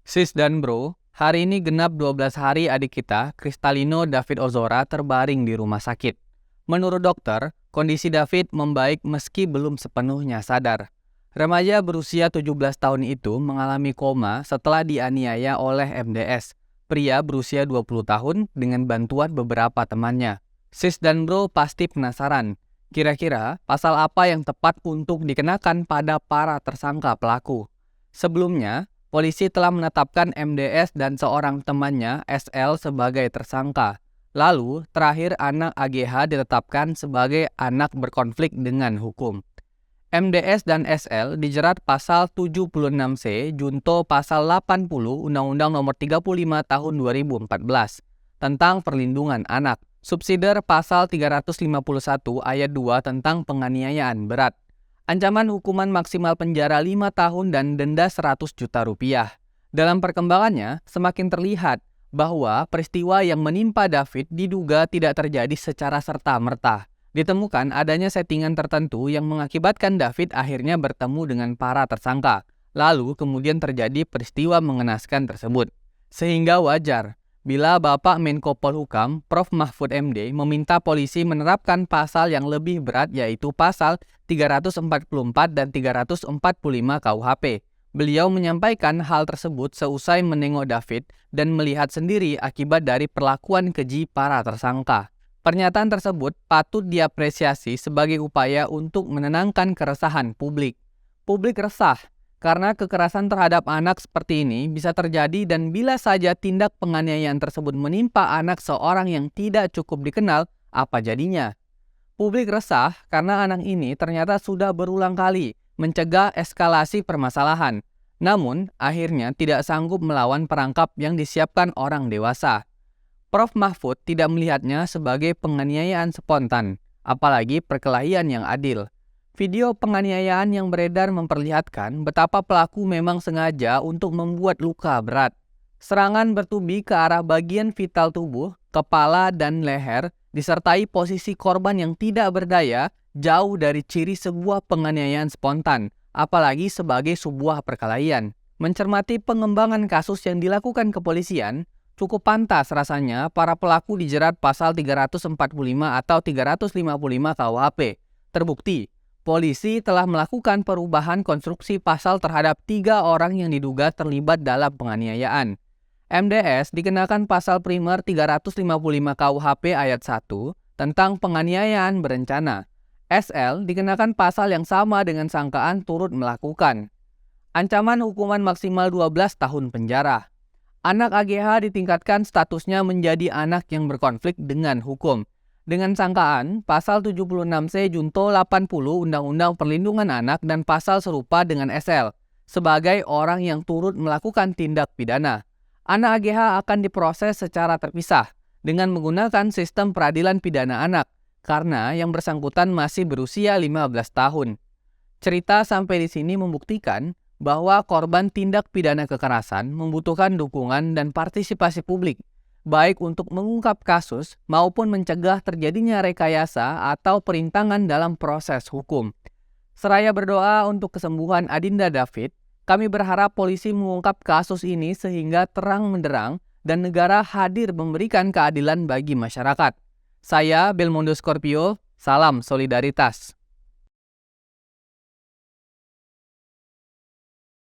Sis dan bro, hari ini genap 12 hari adik kita, Kristalino David Ozora terbaring di rumah sakit. Menurut dokter, kondisi David membaik meski belum sepenuhnya sadar. Remaja berusia 17 tahun itu mengalami koma setelah dianiaya oleh MDS, pria berusia 20 tahun dengan bantuan beberapa temannya. Sis dan bro pasti penasaran, kira-kira pasal apa yang tepat untuk dikenakan pada para tersangka pelaku? Sebelumnya, polisi telah menetapkan MDS dan seorang temannya, SL, sebagai tersangka. Lalu, terakhir anak AGH ditetapkan sebagai anak berkonflik dengan hukum. MDS dan SL dijerat pasal 76C junto pasal 80 Undang-Undang Nomor 35 Tahun 2014 tentang perlindungan anak, subsidiar pasal 351 ayat 2 tentang penganiayaan berat. Ancaman hukuman maksimal penjara 5 tahun dan denda 100 juta rupiah. Dalam perkembangannya, semakin terlihat bahwa peristiwa yang menimpa David diduga tidak terjadi secara serta-merta. Ditemukan adanya settingan tertentu yang mengakibatkan David akhirnya bertemu dengan para tersangka. Lalu kemudian terjadi peristiwa mengenaskan tersebut. Sehingga wajar bila Bapak Menko Polhukam, Prof. Mahfud MD, meminta polisi menerapkan pasal yang lebih berat yaitu pasal 344 dan 345 KUHP. Beliau menyampaikan hal tersebut seusai menengok David dan melihat sendiri akibat dari perlakuan keji para tersangka. Pernyataan tersebut patut diapresiasi sebagai upaya untuk menenangkan keresahan publik. Publik resah karena kekerasan terhadap anak seperti ini bisa terjadi dan bila saja tindak penganiayaan tersebut menimpa anak seorang yang tidak cukup dikenal, apa jadinya? Publik resah karena anak ini ternyata sudah berulang kali mencegah eskalasi permasalahan, namun akhirnya tidak sanggup melawan perangkap yang disiapkan orang dewasa. Prof. Mahfud tidak melihatnya sebagai penganiayaan spontan, apalagi perkelahian yang adil. Video penganiayaan yang beredar memperlihatkan betapa pelaku memang sengaja untuk membuat luka berat. Serangan bertubi ke arah bagian vital tubuh, kepala, dan leher, disertai posisi korban yang tidak berdaya, jauh dari ciri sebuah penganiayaan spontan, apalagi sebagai sebuah perkelahian. Mencermati pengembangan kasus yang dilakukan kepolisian, cukup pantas rasanya para pelaku dijerat pasal 345 atau 355 KUHP. Terbukti, polisi telah melakukan perubahan konstruksi pasal terhadap 3 orang yang diduga terlibat dalam penganiayaan. MDS dikenakan pasal primer 355 KUHP ayat 1 tentang penganiayaan berencana. SL dikenakan pasal yang sama dengan sangkaan turut melakukan. Ancaman hukuman maksimal 12 tahun penjara. Anak AGH ditingkatkan statusnya menjadi anak yang berkonflik dengan hukum. Dengan sangkaan pasal 76C junto 80 Undang-Undang Perlindungan Anak dan pasal serupa dengan SL sebagai orang yang turut melakukan tindak pidana. Anak AGH akan diproses secara terpisah dengan menggunakan sistem peradilan pidana anak karena yang bersangkutan masih berusia 15 tahun. Cerita sampai di sini membuktikan bahwa korban tindak pidana kekerasan membutuhkan dukungan dan partisipasi publik, baik untuk mengungkap kasus maupun mencegah terjadinya rekayasa atau perintangan dalam proses hukum. Seraya berdoa untuk kesembuhan Adinda David, kami berharap polisi mengungkap kasus ini sehingga terang menderang dan negara hadir memberikan keadilan bagi masyarakat. Saya Belmondo Scorpio, salam solidaritas.